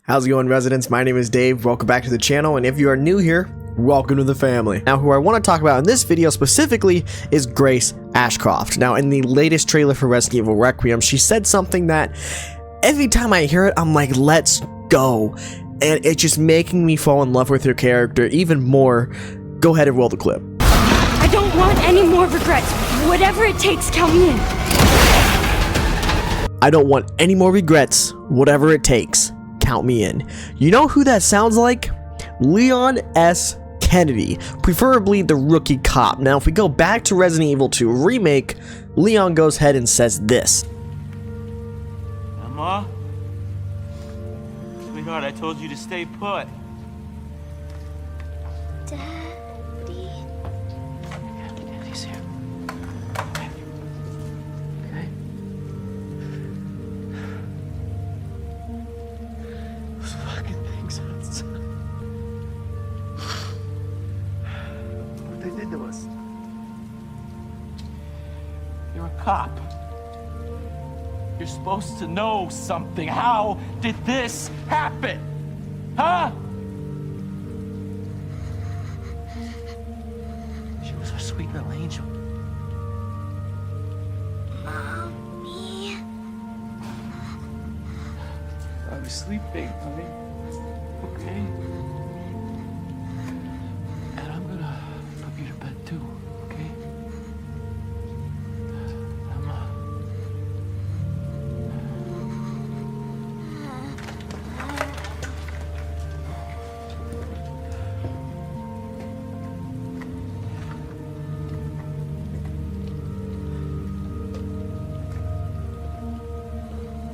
How's it going, residents? My name is Dave. Welcome back to the channel, and if you are new here, welcome to the family. Now, who I want to talk about in this video specifically is Grace Ashcroft. Now, in the latest trailer for Resident Evil Requiem, she said something that every time I hear it, I'm like, let's go. And it's just making me fall in love with her character even more. Go ahead and roll the clip. I don't want any more regrets. Whatever it takes, count me in. I don't want any more regrets. Whatever it takes, count me in. You know who that sounds like? Leon S. Kennedy, preferably the rookie cop. Now, if we go back to Resident Evil 2 Remake, Leon goes ahead and says this. Emma? Sweetheart, I told you to stay put. Daddy. Daddy's here. Okay. Those fucking things outside. What they did to us. You're a cop. You're supposed to know something. How did this happen? Huh? She was our sweet little angel. Mommy. I was sleeping, honey. Okay? And I'm gonna put you to bed too, okay? Emma.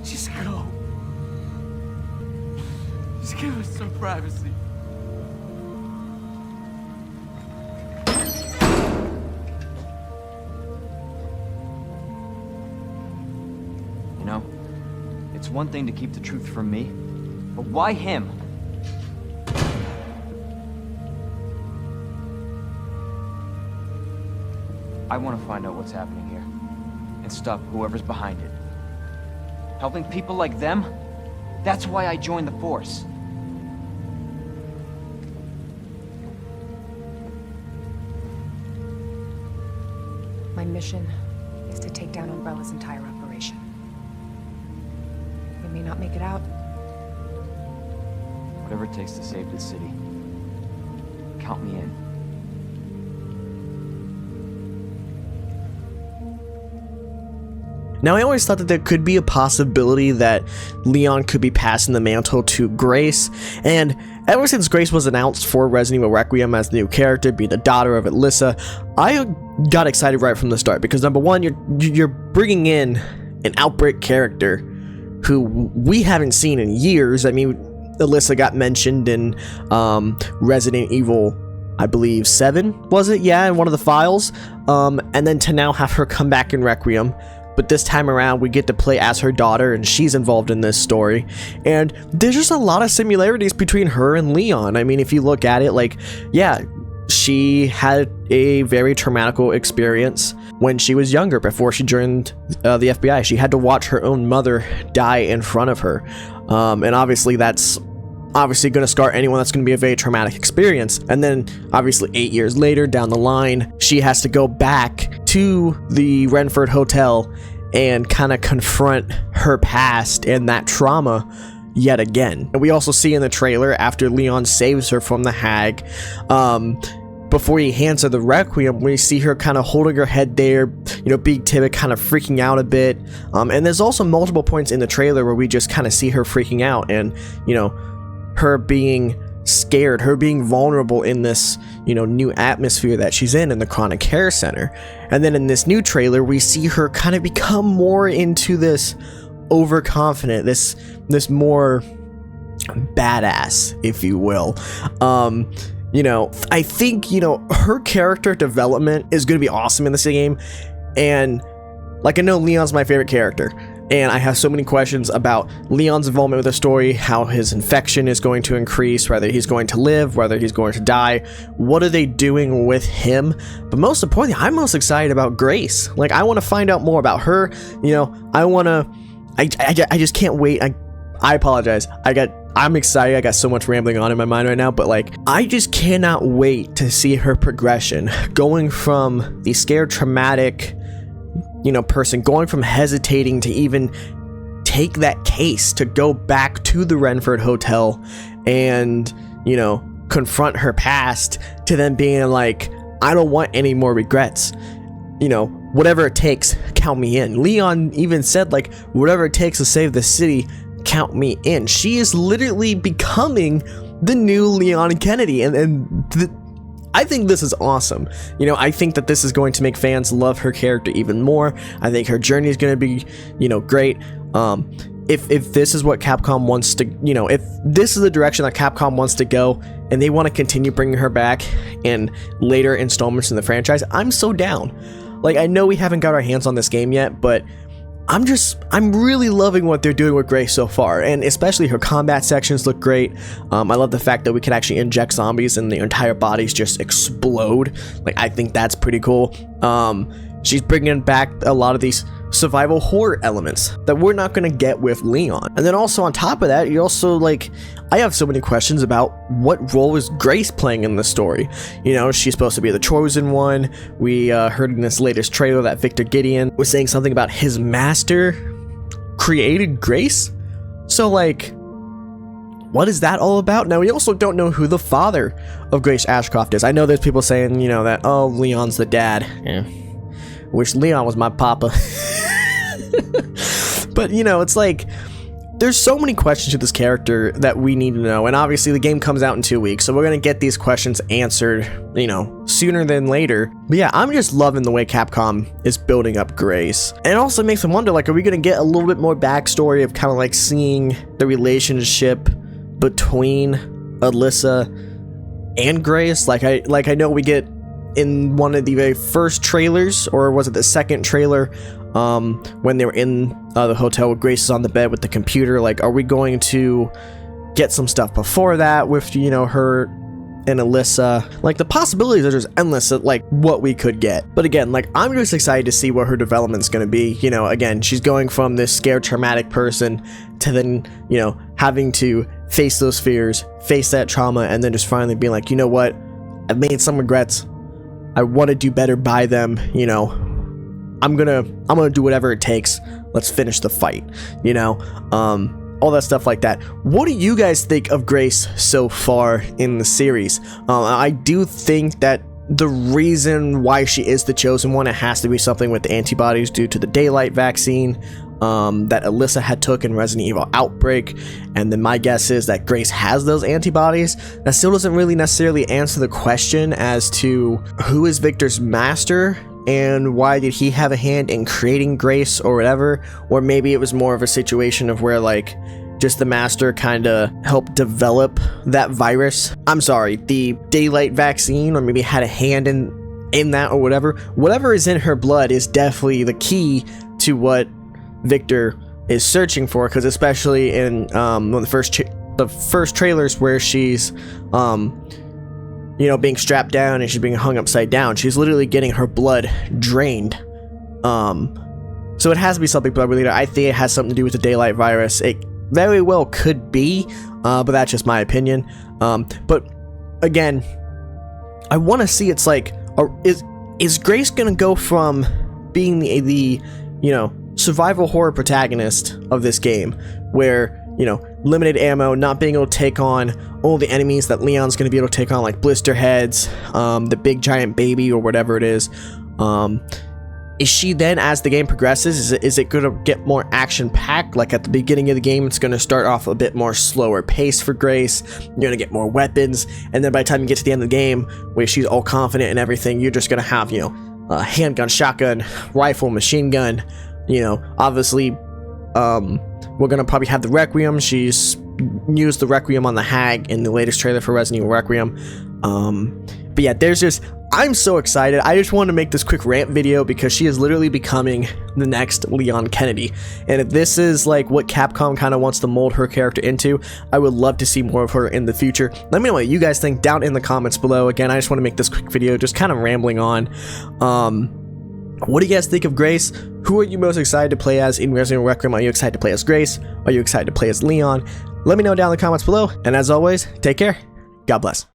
Just go. Just give us some privacy. You know, it's one thing to keep the truth from me, but why him? I want to find out what's happening here and stop whoever's behind it. Helping people like them? That's why I joined the force. My mission is to take down Umbrella's entire operation. We may not make it out. Whatever it takes to save the city. Count me in. Now, I always thought that there could be a possibility that Leon could be passing the mantle to Grace, and ever since Grace was announced for Resident Evil Requiem as the new character, being the daughter of Alyssa, I got excited right from the start, because number one, you're bringing in an Outbreak character who we haven't seen in years. I mean, Alyssa got mentioned in Resident Evil, I believe 7, was it? Yeah, in one of the files, and then to now have her come back in Requiem. But this time around, we get to play as her daughter, and she's involved in this story. And there's just a lot of similarities between her and Leon. I mean, if you look at it, like, yeah, she had a very traumatic experience when she was younger, before she joined the FBI. She had to watch her own mother die in front of her. And obviously, that's obviously going to scar anyone. That's going to be a very traumatic experience. And then obviously 8 years later down the line, she has to go back to the Renford Hotel and kind of confront her past and that trauma yet again. And we also see in the trailer, after Leon saves her from the hag, before he hands her the Requiem, we see her kind of holding her head there, you know, being timid, kind of freaking out a bit. And there's also multiple points in the trailer where we just kind of see her freaking out and, you know, her being scared, her being vulnerable in this, you know, new atmosphere that she's in the chronic care center. And then in this new trailer, we see her kind of become more into this overconfident, this more badass, if you will. You know, I think, you know, her character development is going to be awesome in this game. And like, I know Leon's my favorite character, and I have so many questions about Leon's involvement with the story, how his infection is going to increase, whether he's going to live, whether he's going to die. What are they doing with him? But most importantly, I'm most excited about Grace. Like, I want to find out more about her. You know, I just can't wait. I apologize. I got I'm excited. I got so much rambling on in my mind right now, but like, I just cannot wait to see her progression, going from the scared, traumatic, person, going from hesitating to even take that case to go back to the Renford Hotel and, confront her past, to then being like, I don't want any more regrets. Whatever it takes, count me in. Leon even said, like, whatever it takes to save the city, count me in. She is literally becoming the new Leon Kennedy, I think this is awesome. I think that this is going to make fans love her character even more. I think her journey is going to be, great. If this is what Capcom wants to, if this is the direction that Capcom wants to go, and they want to continue bringing her back in later installments in the franchise, I'm so down. Like, I know we haven't got our hands on this game yet, but I'm really loving what they're doing with Grace so far, and especially her combat sections look great. I love the fact that we can actually inject zombies and their entire bodies just explode. Like, I think that's pretty cool. She's bringing back a lot of these survival horror elements that we're not going to get with Leon. And then also on top of that, you also, like, I have so many questions about what role is Grace playing in the story. She's supposed to be the chosen one. We heard in this latest trailer that Victor Gideon was saying something about his master created Grace. So, like, what is that all about? Now, we also don't know who the father of Grace Ashcroft is. I know there's people saying, that, oh, Leon's the dad. Yeah. Wish Leon was my papa. But, it's like, there's so many questions to this character that we need to know, and obviously the game comes out in 2 weeks, so we're gonna get these questions answered, sooner than later. But yeah, I'm just loving the way Capcom is building up Grace. And it also makes me wonder, like, are we gonna get a little bit more backstory of kind of like seeing the relationship between Alyssa and Grace? Like I know we get in one of the very first trailers, or was it the second trailer, when they were in the hotel with Grace is on the bed with the computer. Like, are we going to get some stuff before that with, her and Alyssa? Like, the possibilities are just endless at, like, what we could get. But again, like, I'm just excited to see what her development's gonna be. Again, she's going from this scared, traumatic person to then, having to face those fears, face that trauma, and then just finally being like, you know what? I've made some regrets. I want to do better by them, I'm gonna do whatever it takes. Let's finish the fight, all that stuff like that. What do you guys think of Grace so far in the series? I do think that the reason why she is the chosen one, it has to be something with the antibodies due to the daylight vaccine that Alyssa had took in Resident Evil Outbreak, and then my guess is that Grace has those antibodies. That still doesn't really necessarily answer the question as to who is Victor's master and why did he have a hand in creating Grace or whatever. Or maybe it was more of a situation of where, like, just the master kind of helped develop that virus. I'm sorry, the daylight vaccine, or maybe had a hand in that or whatever. Whatever is in her blood is definitely the key to what Victor is searching for, because especially in one of the first trailers where she's being strapped down and she's being hung upside down, she's literally getting her blood drained. So it has to be something blood related. I think it has something to do with the daylight virus. It very well could be, but that's just my opinion. But again, I want to see, it's like, is Grace gonna go from being the survival horror protagonist of this game, where, limited ammo, not being able to take on all the enemies that Leon's going to be able to take on, like blister heads, the big giant baby, or whatever it is. Is she then, as the game progresses, is it going to get more action-packed? Like at the beginning of the game, it's going to start off a bit more slower pace for Grace. You're going to get more weapons, and then by the time you get to the end of the game, where she's all confident and everything, you're just going to have, a handgun, shotgun, rifle, machine gun. Obviously, we're gonna probably have the Requiem. She's used the Requiem on the Hag in the latest trailer for Resident Evil Requiem. But yeah, I'm so excited. I just wanted to make this quick rant video because she is literally becoming the next Leon Kennedy. And if this is like what Capcom kind of wants to mold her character into, I would love to see more of her in the future. Let me know what you guys think down in the comments below. Again, I just want to make this quick video, just kind of rambling on. What do you guys think of Grace? Who are you most excited to play as in Resident Evil Requiem? Are you excited to play as Grace? Are you excited to play as Leon? Let me know down in the comments below, and as always, take care. God bless.